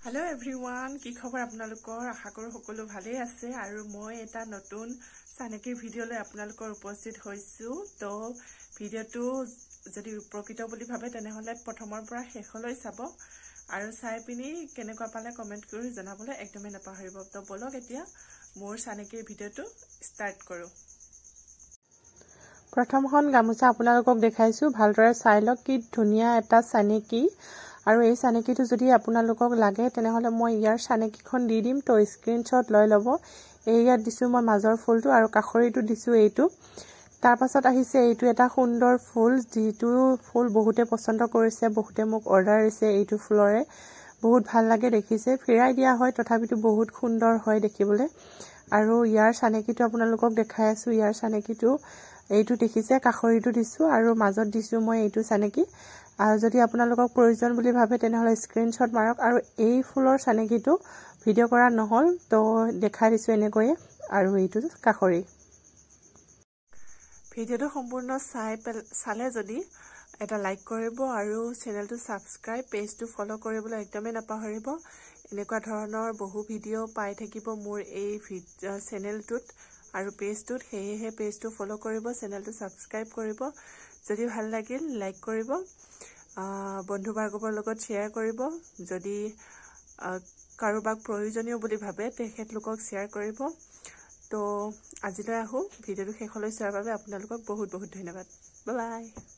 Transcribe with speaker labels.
Speaker 1: Hello everyone, কি খবৰ আপোনালোকৰ আশা কৰো সকলো ভালে আছে আৰু মই এটা নতুন চানেকি ভিডিও লৈ আপোনালোকৰ উপস্থিত হৈছো তো ভিডিওটো যদি উপকৃত বুলি ভাবে তেনেহলে প্ৰথমৰ পৰা শেষলৈ চাব আৰু চাই পিনি কেনেকুৱা পালে কমেন্ট কৰি জনাবলৈ একদমই নাপাহৰিব তো বলক এতিয়া মোৰ চানেকি ভিডিওটো ষ্টাৰ্ট কৰো প্ৰথমখন গামুচা আপোনালোকক দেখাইছো ভালদৰে চাই লওক কি ধুনিয়া এটা চানেকি আৰু এই চানেকিটো যদি আপোনালোকক লাগে তেনেহলে মই ইয়াৰ চানেকিখন দি দিম তো স্ক্ৰিনশ্বট লৈ লব এই ইয়াত দিছো মই মাজৰ ফুলটো আৰু কাখৰিটো দিছো এইটো তাৰ পাছত আহিছে এইটো এটা সুন্দৰ ফুল যিটো ফুল বহুতে পছন্দ কৰিছে বহুতে মোক অৰ্ডাৰ দিছে এইটো ফুলৰে বহুত ভাল লাগে দেখিছে ফিৰাই দিয়া হয় তথাপিতো বহুত সুন্দৰ হয় দেখিবলৈ আৰু ইয়াৰ চানেকিটো আপোনালোকক দেখাই আছো ইয়াৰ চানেকিটো এইটো দেখিছে কাখৰিটো দিছো আৰু মাজত দিছো মই এইটো চানেকি আৰু যদি আপোনালোকক প্ৰয়োজন বুলি ভাবে তেনেহলে স্ক্ৰিনশ্বট মাৰক আৰু এই ফুলৰ চানেকিটো ভিডিও কৰা নহল তো দেখাই দিছো এনেকৈ আৰু এইটো কাখৰি ভিডিওটো সম্পূৰ্ণ চালে যদি এটা লাইক কৰিব আৰু চেনেলটো সাবস্ক্ৰাইব পেজটো ফলো কৰিবলৈ একদমই নাপাহৰিব এনেকুৱা ধৰণৰ বহু ভিডিও পাই থাকিব মোৰ এই চেনেলটোত আৰু পেজটোত হেহে পেজটো ফলো কৰিব চেনেলটো সাবস্ক্ৰাইব কৰিব যদি ভাল লাগিল লাইক কৰিব বন্ধু বান্ধৱৰ লগত শেয়াৰ কৰিব যদি কাৰোবাক প্ৰয়োজনীয় বুলি ভাবে তেখেত লোকক শেয়াৰ কৰিব তো আজিলৈ আহো ভিডিওটো শেষলৈ চোৱাৰ বাবে আপোনালোকক বহুত বহুত ধন্যবাদ বাই বাই